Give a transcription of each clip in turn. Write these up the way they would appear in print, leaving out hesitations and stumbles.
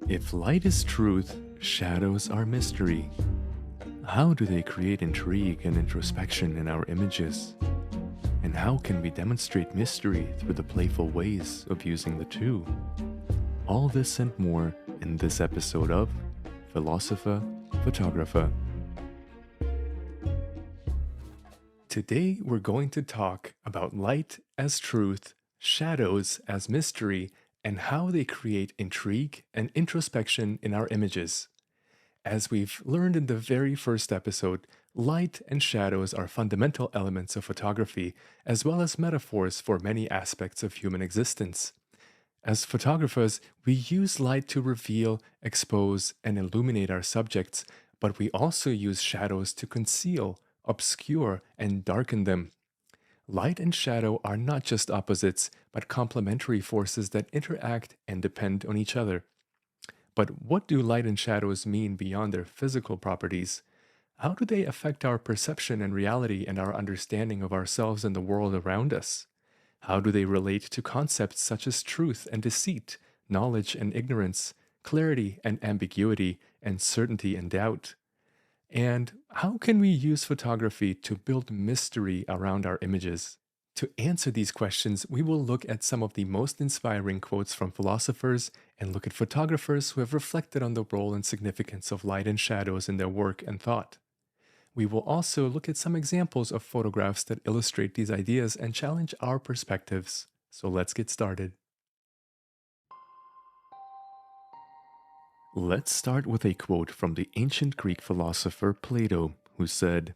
If light is truth, shadows are mystery. How do they create intrigue and introspection in our images? And how can we demonstrate mystery through the playful ways of using the two? All this and more in this episode of Philosopher, Photographer. Today we're going to talk about light as truth, shadows as mystery, and how they create intrigue and introspection in our images. As we've learned in the very first episode, light and shadows are fundamental elements of photography, as well as metaphors for many aspects of human existence. As photographers, we use light to reveal, expose, and illuminate our subjects, but we also use shadows to conceal, obscure, and darken them. Light and shadow are not just opposites, but complementary forces that interact and depend on each other. But what do light and shadows mean beyond their physical properties? How do they affect our perception and reality and our understanding of ourselves and the world around us? How do they relate to concepts such as truth and deceit, knowledge and ignorance, clarity and ambiguity, and certainty and doubt? And how can we use photography to build mystery around our images? To answer these questions, we will look at some of the most inspiring quotes from philosophers and look at photographers who have reflected on the role and significance of light and shadows in their work and thought. We will also look at some examples of photographs that illustrate these ideas and challenge our perspectives. So let's get started. Let's start with a quote from the ancient Greek philosopher Plato, who said,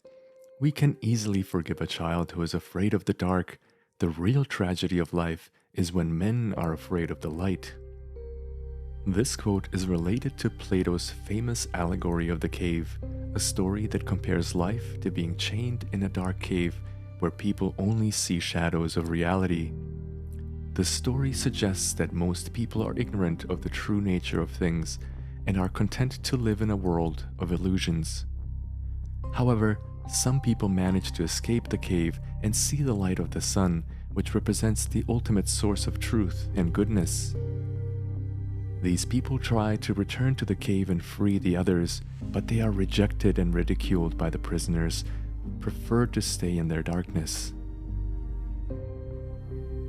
"We can easily forgive a child who is afraid of the dark. The real tragedy of life is when men are afraid of the light." This quote is related to Plato's famous allegory of the cave, a story that compares life to being chained in a dark cave where people only see shadows of reality. The story suggests that most people are ignorant of the true nature of things and are content to live in a world of illusions. However, some people manage to escape the cave and see the light of the sun, which represents the ultimate source of truth and goodness. These people try to return to the cave and free the others, but they are rejected and ridiculed by the prisoners who prefer to stay in their darkness.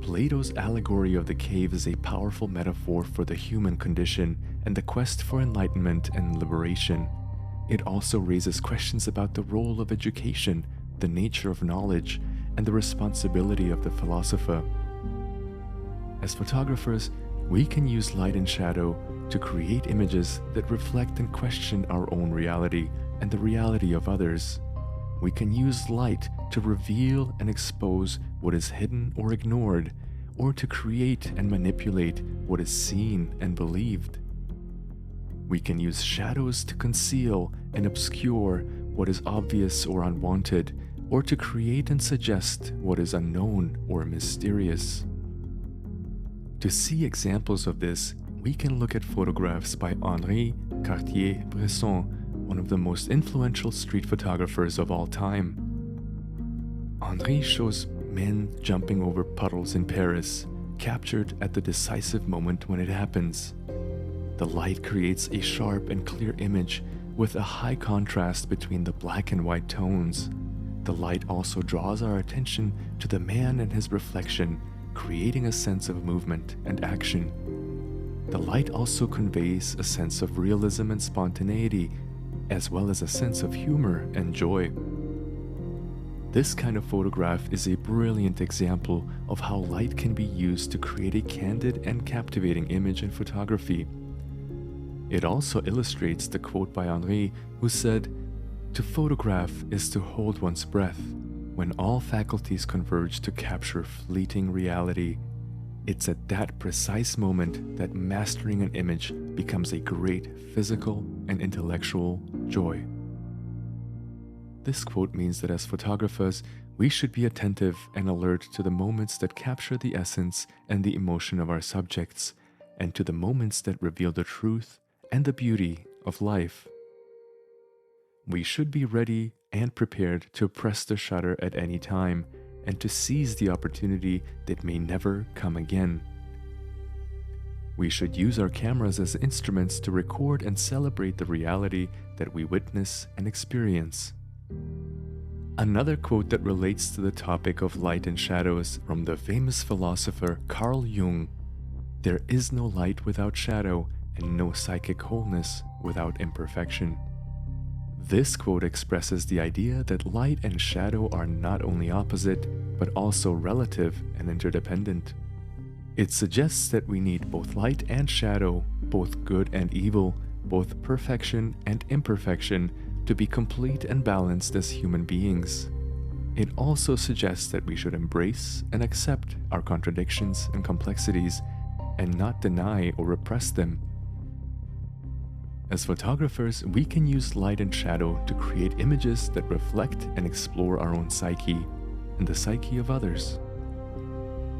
Plato's allegory of the cave is a powerful metaphor for the human condition and the quest for enlightenment and liberation. It also raises questions about the role of education, the nature of knowledge, and the responsibility of the philosopher. As photographers, we can use light and shadow to create images that reflect and question our own reality and the reality of others. We can use light to reveal and expose what is hidden or ignored, or to create and manipulate what is seen and believed. We can use shadows to conceal and obscure what is obvious or unwanted, or to create and suggest what is unknown or mysterious. To see examples of this, we can look at photographs by Henri Cartier-Bresson, one of the most influential street photographers of all time. Henri shows men jumping over puddles in Paris, captured at the decisive moment when it happens. The light creates a sharp and clear image with a high contrast between the black and white tones. The light also draws our attention to the man and his reflection, creating a sense of movement and action. The light also conveys a sense of realism and spontaneity, as well as a sense of humor and joy. This kind of photograph is a brilliant example of how light can be used to create a candid and captivating image in photography. It also illustrates the quote by Henri, who said, "To photograph is to hold one's breath, when all faculties converge to capture fleeting reality. It's at that precise moment that mastering an image becomes a great physical and intellectual joy." This quote means that as photographers, we should be attentive and alert to the moments that capture the essence and the emotion of our subjects, and to the moments that reveal the truth and the beauty of life. We should be ready and prepared to press the shutter at any time and to seize the opportunity that may never come again. We should use our cameras as instruments to record and celebrate the reality that we witness and experience. Another quote that relates to the topic of light and shadows from the famous philosopher Carl Jung: "There is no light without shadow, and no psychic wholeness without imperfection." This quote expresses the idea that light and shadow are not only opposite, but also relative and interdependent. It suggests that we need both light and shadow, both good and evil, both perfection and imperfection, to be complete and balanced as human beings. It also suggests that we should embrace and accept our contradictions and complexities, and not deny or repress them. As photographers, we can use light and shadow to create images that reflect and explore our own psyche and the psyche of others.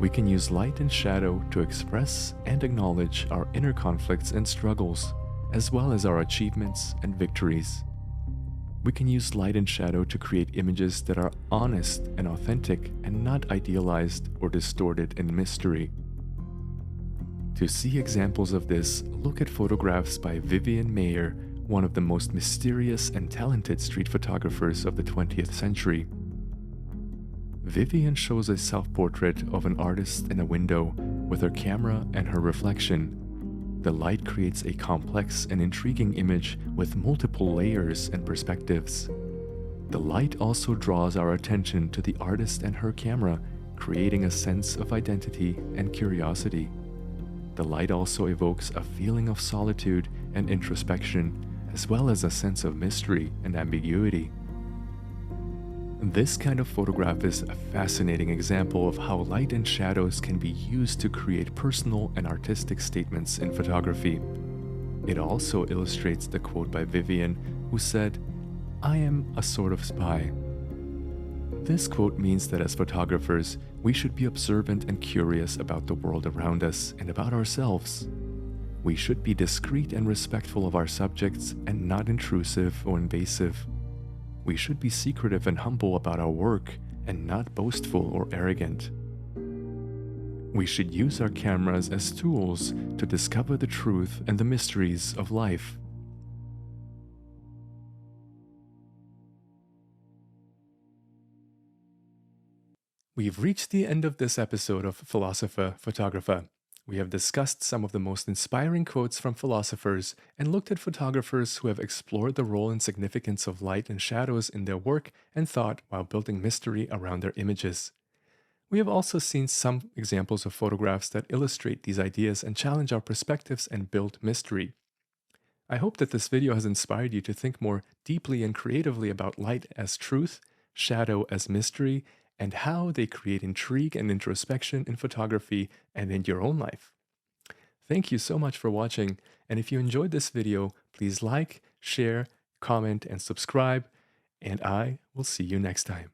We can use light and shadow to express and acknowledge our inner conflicts and struggles, as well as our achievements and victories. We can use light and shadow to create images that are honest and authentic and not idealized or distorted in mystery. To see examples of this, look at photographs by Vivian Maier, one of the most mysterious and talented street photographers of the 20th century. Vivian shows a self-portrait of an artist in a window with her camera and her reflection. The light creates a complex and intriguing image with multiple layers and perspectives. The light also draws our attention to the artist and her camera, creating a sense of identity and curiosity. The light also evokes a feeling of solitude and introspection, as well as a sense of mystery and ambiguity. This kind of photograph is a fascinating example of how light and shadows can be used to create personal and artistic statements in photography. It also illustrates the quote by Vivian, who said, "I am a sort of spy." This quote means that as photographers, we should be observant and curious about the world around us and about ourselves. We should be discreet and respectful of our subjects and not intrusive or invasive. We should be secretive and humble about our work and not boastful or arrogant. We should use our cameras as tools to discover the truth and the mysteries of life. We've reached the end of this episode of Philosopher, Photographer. We have discussed some of the most inspiring quotes from philosophers and looked at photographers who have explored the role and significance of light and shadows in their work and thought while building mystery around their images. We have also seen some examples of photographs that illustrate these ideas and challenge our perspectives and build mystery. I hope that this video has inspired you to think more deeply and creatively about light as truth, shadow as mystery, and how they create intrigue and introspection in photography and in your own life. Thank you so much for watching, and if you enjoyed this video, please like, share, comment, and subscribe, and I will see you next time.